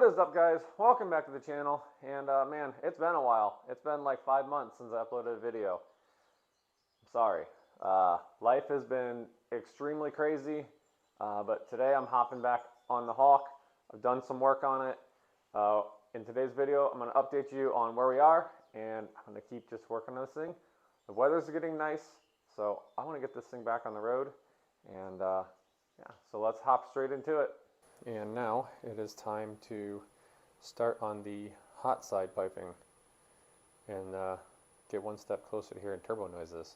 is up, guys? Welcome back to the channel. And man, it's been a while. It's been like 5 months since I uploaded a video. I'm sorry. Life has been extremely crazy, but today I'm hopping back on the Hawk. I've done some work on it. In today's video, I'm going to update you on where we are, and I'm going to keep just working on this thing. The weather's getting nice, so I want to get this thing back on the road. And yeah, so let's hop straight into it. And now it is time to start on the hot side piping and get one step closer to hearing turbo noises.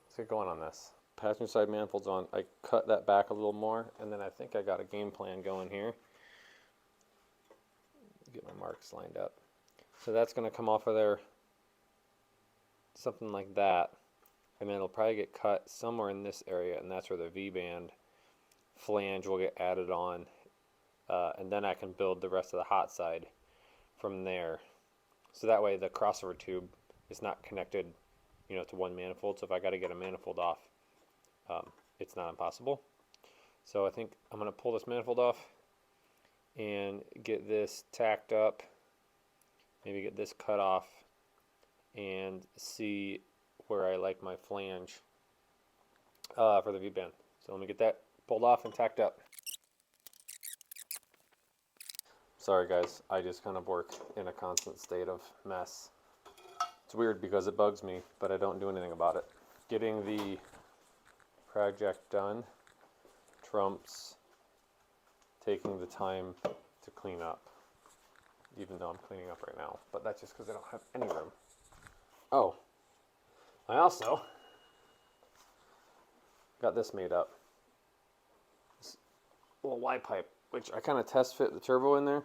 Let's get going on this. Passenger side manifold's on. I cut that back a little more, and then I think I got a game plan going here. Get my marks lined up. So that's going to come off of there, something like that, and then it'll probably get cut somewhere in this area, and that's where the V-band flange will get added on, and then I can build the rest of the hot side from there. So that way the crossover tube is not connected, to one manifold. So if I got to get a manifold off, it's not impossible. So I think I'm going to pull this manifold off and get this tacked up, maybe get this cut off, and see where I like my flange for the V-band. So let me get that pulled off and tacked up. Sorry guys, I just kind of work in a constant state of mess. It's weird because it bugs me, but I don't do anything about it. Getting the project done trumps taking the time to clean up, even though I'm cleaning up right now, but that's just because I don't have any room. Oh, I also got this made up. Little Y pipe, which I kind of test fit the turbo in there,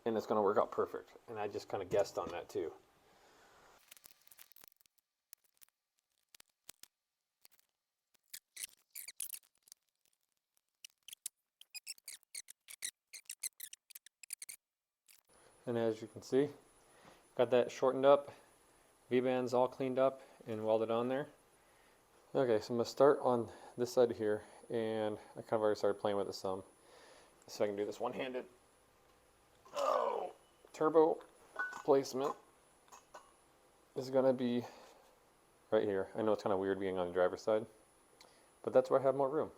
and it's going to work out perfect. And I just kind of guessed on that too. And as you can see, got that shortened up, V-bands all cleaned up and welded on there. Okay, so I'm going to start on this side here, and I kind of already started playing with it some. So I can do this one-handed. Oh, turbo placement is going to be right here. I know it's kind of weird being on the driver's side, but that's where I have more room.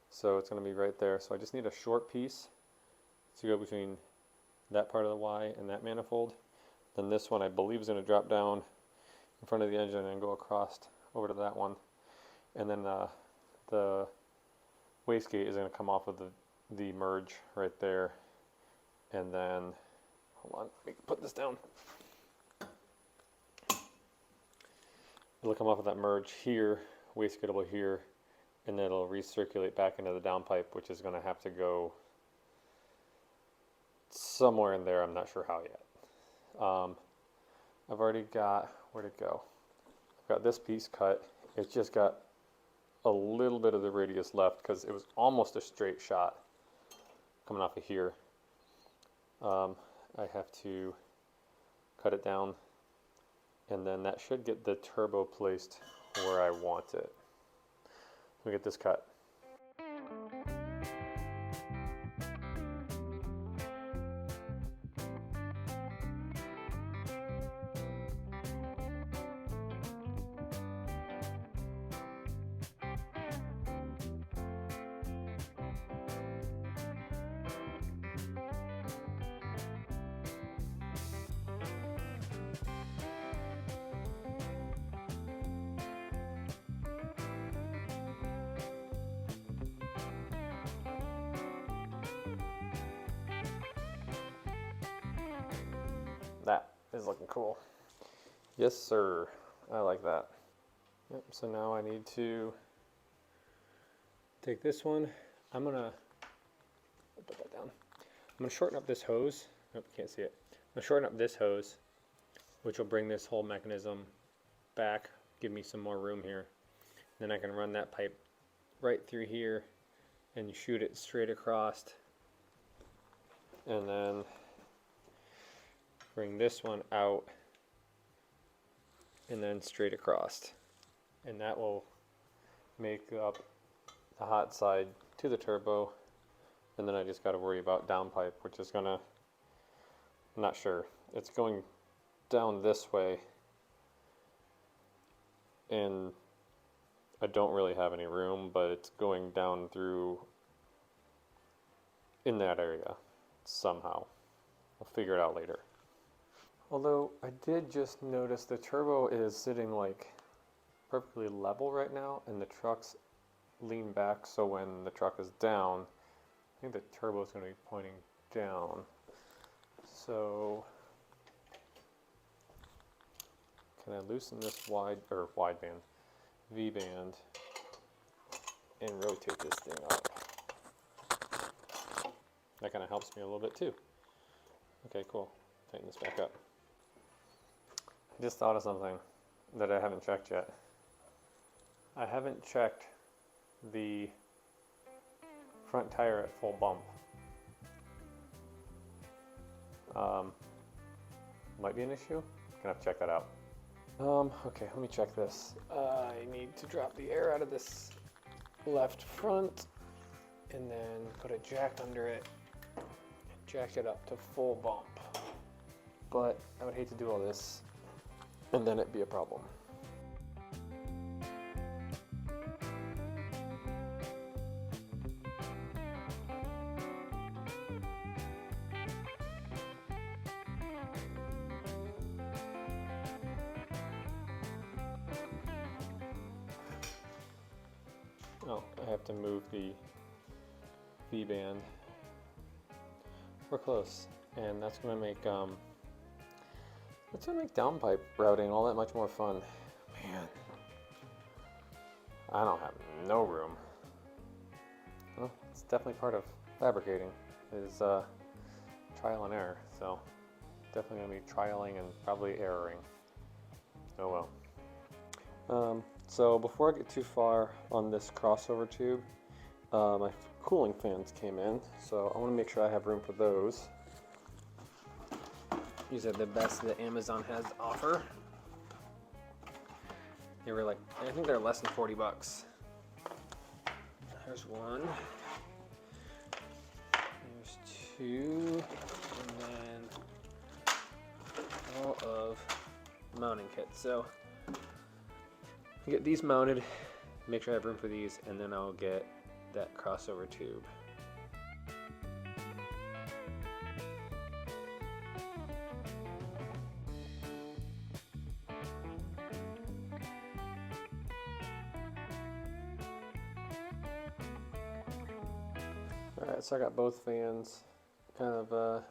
So it's going to be right there. So I just need a short piece to go between that part of the Y and that manifold. Then this one I believe is going to drop down in front of the engine and go across over to that one. And then the wastegate is going to come off of the merge right there. And then, hold on, let me put this down. It'll come off of that merge here, wastegate will here, and then it'll recirculate back into the downpipe, which is going to have to go somewhere in there. I'm not sure how yet. I've already got, where'd it go? I've got this piece cut. It's just got a little bit of the radius left because it was almost a straight shot coming off of here. I have to cut it down, and then that should get the turbo placed where I want it. Let me get this cut. That is looking cool. Yes, sir. I like that. Yep, so now I need to take this one. I'm gonna put that down. I'm gonna shorten up this hose. Nope, you can't see it. I'm gonna shorten up this hose, which will bring this whole mechanism back, give me some more room here. Then I can run that pipe right through here and shoot it straight across. And then bring this one out and then straight across, and that will make up the hot side to the turbo And then I just got to worry about downpipe, which is gonna, I'm not sure. It's going down this way, and I don't really have any room, but it's going down through in that area somehow. I'll figure it out later. Although I did just notice the turbo is sitting like perfectly level right now, and the truck's lean back, so when the truck is down, I think the turbo is going to be pointing down. So can I loosen this wideband, V-band, and rotate this thing up? That kind of helps me a little bit too. Okay, cool. Tighten this back up. I just thought of something that I haven't checked yet. I haven't checked the front tire at full bump. Might be an issue. Gonna have to check that out. Okay, let me check this. I need to drop the air out of this left front and then put a jack under it and jack it up to full bump. But I would hate to do all this and then it'd be a problem. Oh, I have to move the V-band. We're close, and that's gonna make downpipe routing all that much more fun. Man, I don't have no room. Well, it's definitely part of fabricating is trial and error. So definitely gonna be trialing and probably erroring. Oh well. So before I get too far on this crossover tube, my cooling fans came in, so I want to make sure I have room for those. These are the best that Amazon has to offer. They were like, I think they're less than 40 bucks. There's one. There's two. And then all of mounting kits. So I'll get these mounted, make sure I have room for these, and then I'll get that crossover tube. Alright, so I got both fans kind of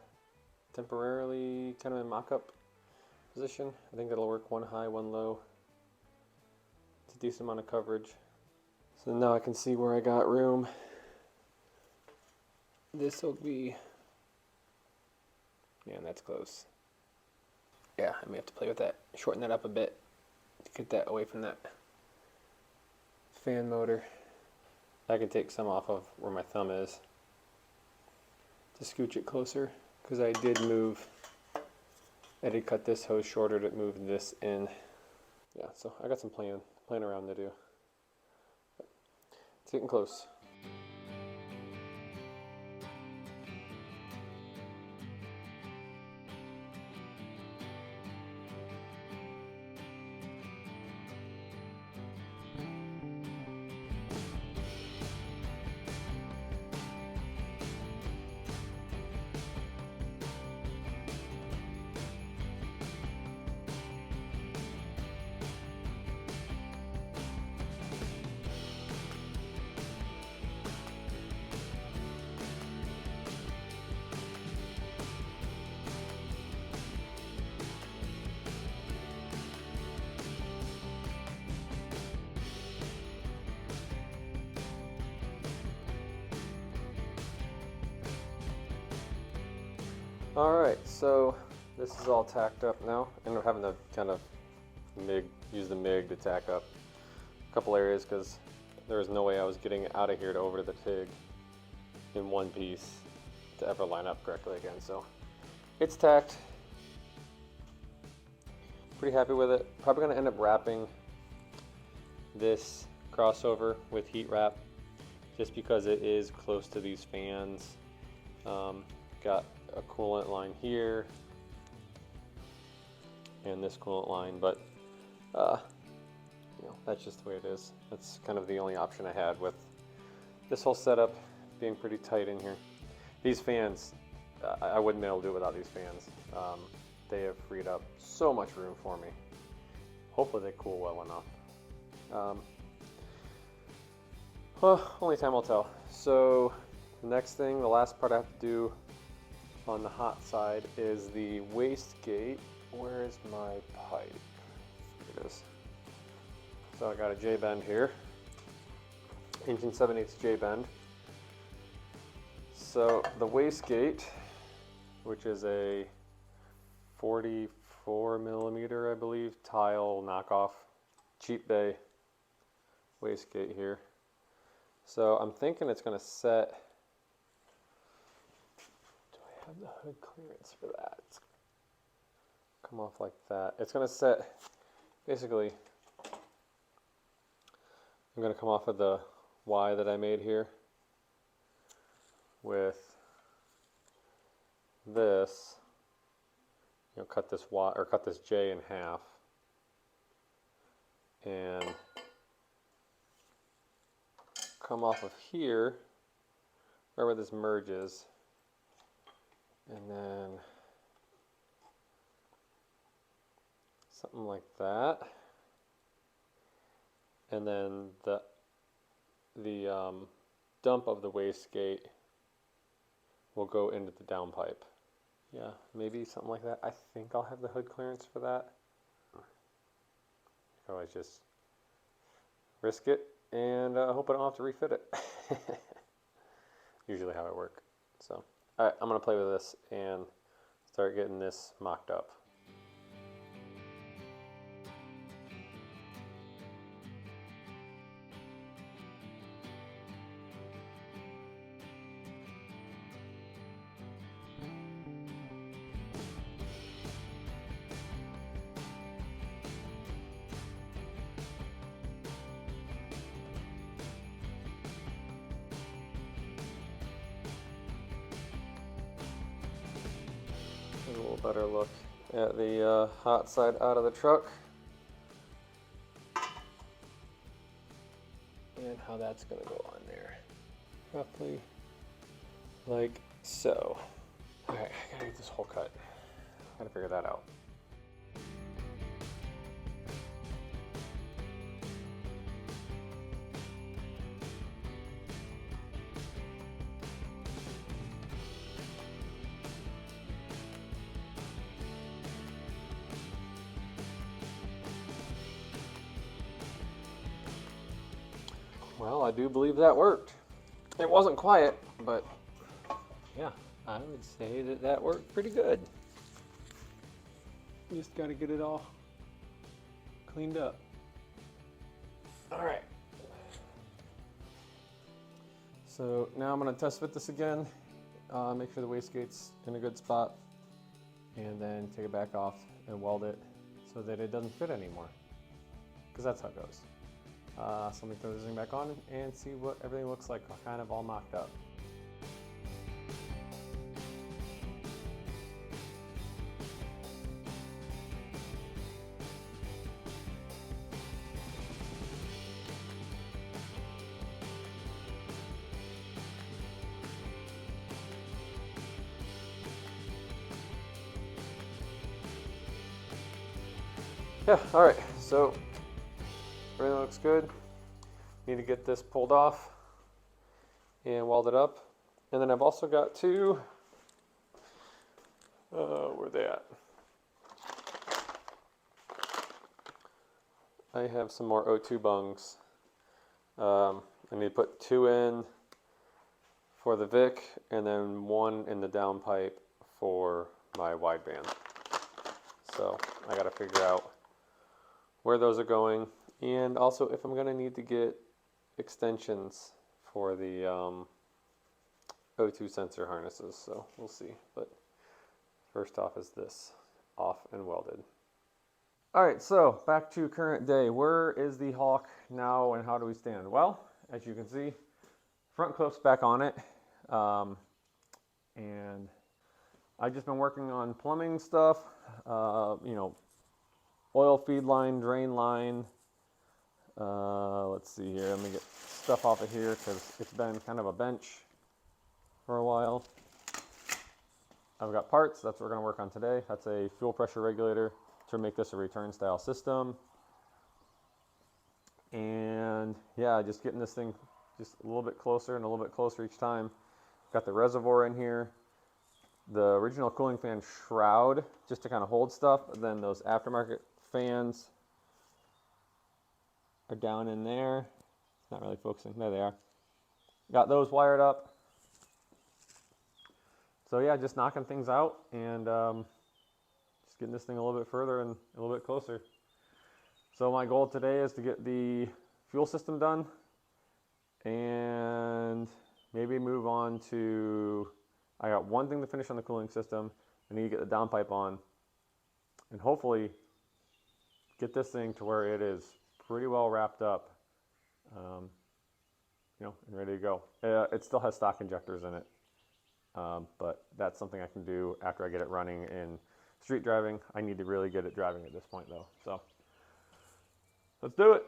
temporarily kind of in mock-up position. I think that'll work, one high, one low. It's a decent amount of coverage. So now I can see where I got room. This will be, man, that's close. Yeah, I may have to play with that, shorten that up a bit to get that away from that fan motor. I can take some off of where my thumb is to scooch it closer, because I did cut this hose shorter to move this in. Yeah, so I got some playing around to do. It's getting close. Alright, so this is all tacked up now, and we're having to kind of use the MIG to tack up a couple areas because there was no way I was getting it out of here to over to the TIG in one piece to ever line up correctly again. So it's tacked. Pretty happy with it. Probably going to end up wrapping this crossover with heat wrap just because it is close to these fans. Got a coolant line here and this coolant line, but you know, that's just the way it is. That's kind of the only option I had with this whole setup being pretty tight in here. These fans, I wouldn't be able to do it without these fans. They have freed up so much room for me. Hopefully they cool well enough. Well, only time will tell. So the next thing, the last part I have to do on the hot side is the wastegate. Where is my pipe? Here it is. So I got a J-bend here, inch and 7/8 J-bend. So the wastegate, which is a 44 millimeter, I believe, tile knockoff, cheap bay wastegate here. So I'm thinking it's going to set. Do I have the hood clearance for that? It's come off like that. It's going to set, basically, I'm going to come off of the Y that I made here with this, you know, cut this Y or cut this J in half and come off of here, right where this merges, and then something like that, and then the dump of the wastegate will go into the downpipe. Yeah, maybe something like that. I think I'll have the hood clearance for that. You can always just risk it and hope I don't have to refit it. Usually how it works. So, alright, I'm going to play with this and start getting this mocked up. A little better look at the hot side out of the truck and how that's going to go on there, roughly like so. Alright, I gotta get this hole cut. I gotta figure that out. Well, I do believe that worked. It wasn't quiet, but yeah, I would say that that worked pretty good. Just got to get it all cleaned up. All right. So now I'm going to test fit this again, make sure the wastegate's in a good spot, and then take it back off and weld it so that it doesn't fit anymore, because that's how it goes. So let me throw this thing back on and see what everything looks like, kind of all mocked up. Yeah, all right, so everything looks good. Need to get this pulled off and welded up. And then I've also got two, where are they at? I have some more O2 bungs. I need to put two in for the Vic and then one in the downpipe for my wideband. So I gotta figure out where those are going, and also if I'm going to need to get extensions for the O2 sensor harnesses, so we'll see. But first off is this, off and welded. Alright, so back to current day. Where is the Hawk now and how do we stand? Well, as you can see, front clip's back on it, And I've just been working on plumbing stuff, you know, oil feed line, drain line. Let's see here, let me get stuff off of here because it's been kind of a bench for a while. I've got parts, that's what we're going to work on today. That's a fuel pressure regulator to make this a return style system. And yeah, just getting this thing just a little bit closer and a little bit closer each time. Got the reservoir in here, the original cooling fan shroud just to kind of hold stuff, and then those aftermarket fans are down in there. It's not really focusing. There they are. Got those wired up. So yeah, just knocking things out and just getting this thing a little bit further and a little bit closer. So my goal today is to get the fuel system done and maybe move on to, I got one thing to finish on the cooling system. I need to get the downpipe on and hopefully get this thing to where it is pretty well wrapped up, you know, and ready to go. It still has stock injectors in it, but that's something I can do after I get it running in street driving. I need to really get it driving at this point though, so let's do it.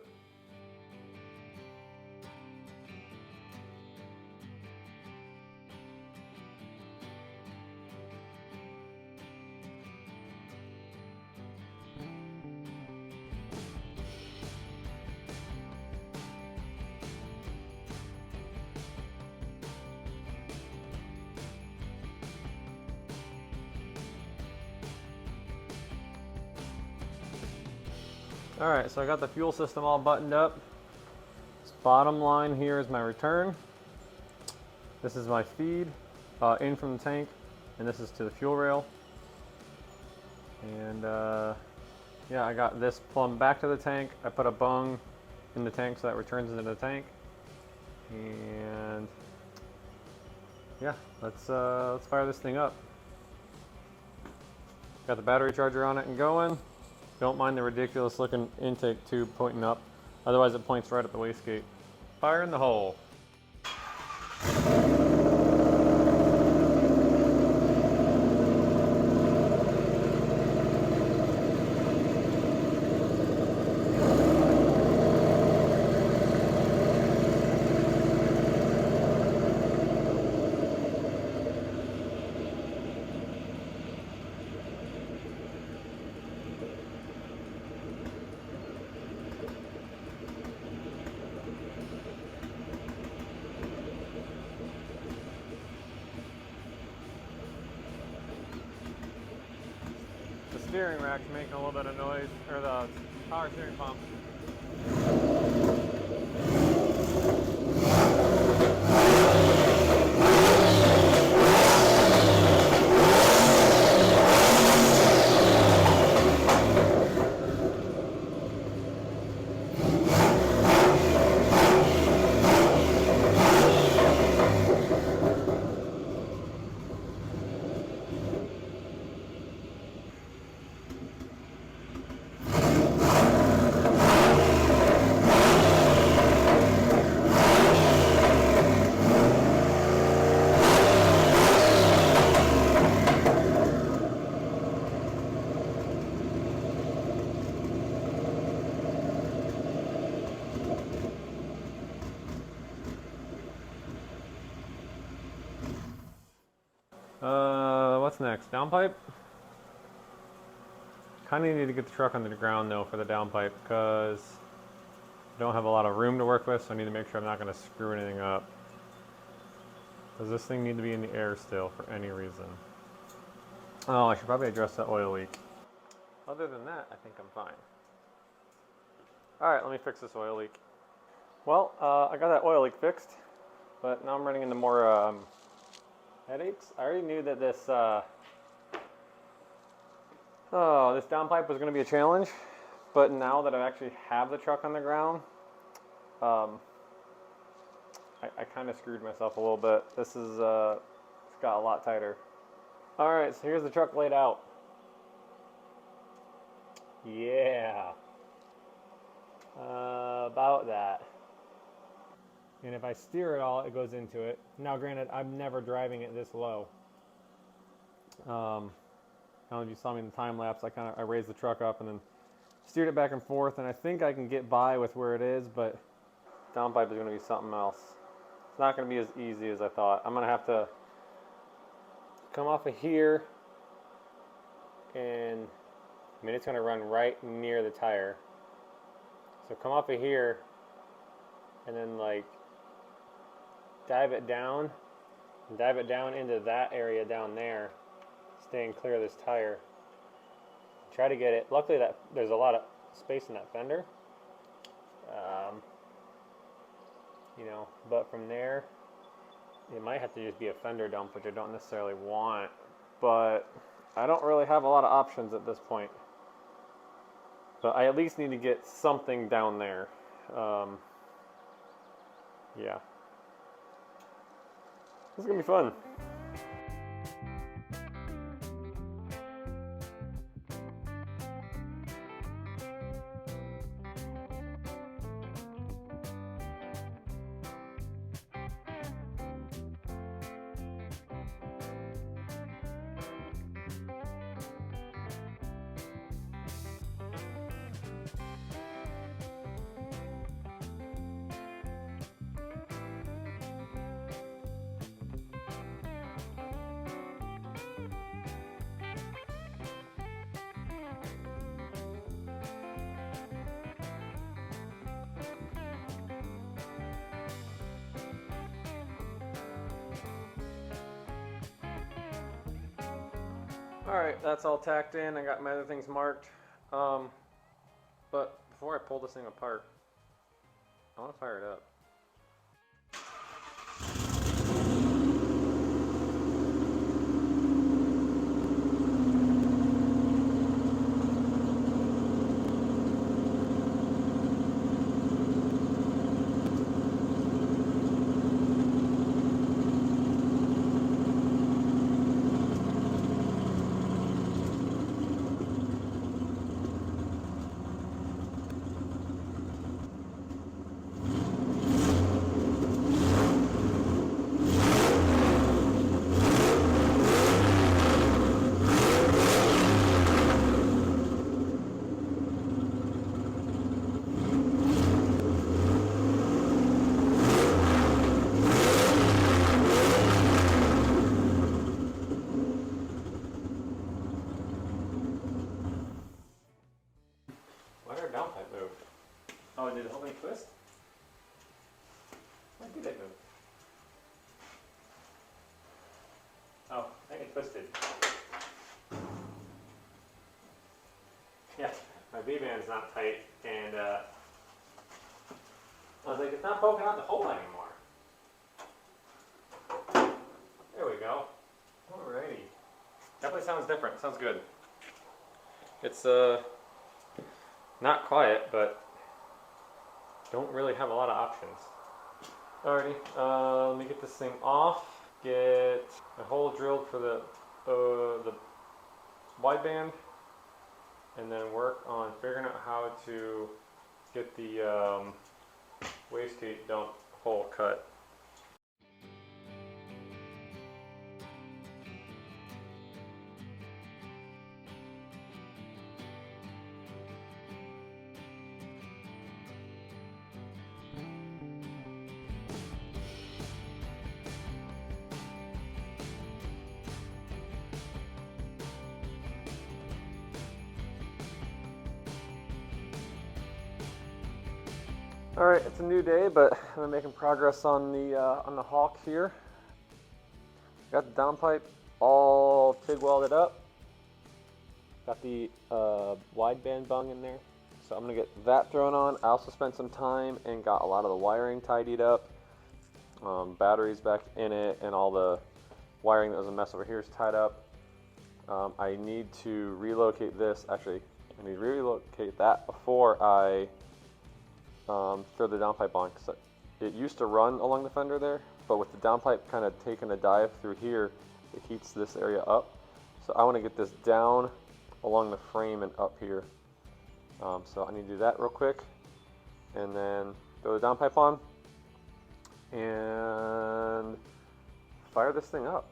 Alright, so I got the fuel system all buttoned up. This bottom line here is my return. This is my feed in from the tank, and this is to the fuel rail. And yeah, I got this plumbed back to the tank. I put a bung in the tank so that returns into the tank. And yeah, let's fire this thing up. Got the battery charger on it and going. Don't mind the ridiculous looking intake tube pointing up, otherwise it points right at the wastegate. Fire in the hole. Steering rack's making a little bit of noise, or the power steering pump. What's next? Downpipe? Kind of need to get the truck on the ground though for the downpipe because I don't have a lot of room to work with, so I need to make sure I'm not going to screw anything up. Does this thing need to be in the air still for any reason? Oh, I should probably address that oil leak. Other than that, I think I'm fine. Alright, let me fix this oil leak. Well, I got that oil leak fixed, but now I'm running into more headaches. I already knew that this this downpipe was going to be a challenge, but now that I actually have the truck on the ground, I kind of screwed myself a little bit. This is it's got a lot tighter. All right, so here's the truck laid out. Yeah, about that. And if I steer it all, it goes into it. Now, granted, I'm never driving it this low. I don't know if you saw me in the time lapse. I raised the truck up and then steered it back and forth, and I think I can get by with where it is, but downpipe is going to be something else. It's not going to be as easy as I thought. I'm going to have to come off of here, and I mean, it's going to run right near the tire. So come off of here and then like dive it down into that area down there, staying clear of this tire. Try to get it. Luckily that there's a lot of space in that fender. You know, but from there it might have to just be a fender dump, which I don't necessarily want, but I don't really have a lot of options at this point. But I at least need to get something down there. Yeah. This is gonna be fun. Alright, that's all tacked in. I got my other things marked. But before I pull this thing apart, I want to fire it up. Oh, did it help me twist? Why did it move? Oh, I think it twisted. Yeah, my V-band's not tight, and I was like, it's not poking out the hole anymore. There we go. Alrighty. Definitely sounds different. Sounds good. It's not quiet, but don't really have a lot of options. Alrighty, let me get this thing off. Get a hole drilled for the wideband, and then work on figuring out how to get the wastegate dump hole cut. Alright, it's a new day, but I'm making progress on the Hawk here. Got the downpipe all TIG welded up. Got the wideband bung in there. So I'm going to get that thrown on. I also spent some time and got a lot of the wiring tidied up. Batteries back in it, and all the wiring that was a mess over here is tied up. I need to relocate this. Actually, I need to relocate that before I throw the downpipe on, because it used to run along the fender there, but with the downpipe kind of taking a dive through here, it heats this area up. So I want to get this down along the frame and up here. So I need to do that real quick, and then throw the downpipe on and fire this thing up.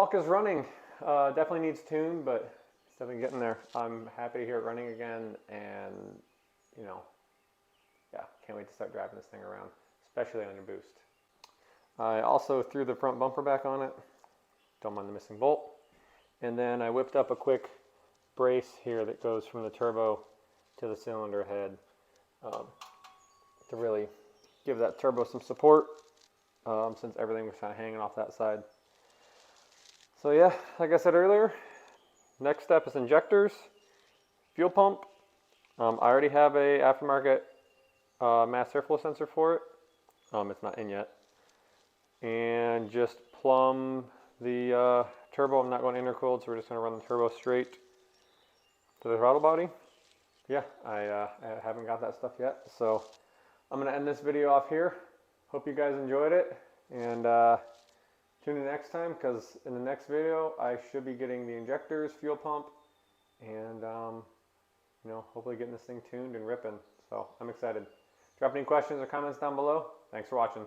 Hulk is running. Definitely needs tuned, but it's definitely getting there. I'm happy to hear it running again, and you know, yeah, can't wait to start driving this thing around, especially on your boost. I also threw the front bumper back on it. Don't mind the missing bolt. And then I whipped up a quick brace here that goes from the turbo to the cylinder head to really give that turbo some support since everything was kind of hanging off that side. So yeah, like I said earlier, next step is injectors, fuel pump. I already have a aftermarket mass airflow sensor for it. It's not in yet. And just plumb the turbo. I'm not going intercooled, so we're just going to run the turbo straight to the throttle body. Yeah, I haven't got that stuff yet, so I'm going to end this video off here. Hope you guys enjoyed it, and tune in next time, because in the next video I should be getting the injectors, fuel pump, and you know, hopefully getting this thing tuned and ripping. So I'm excited. Drop any questions or comments down below. Thanks for watching.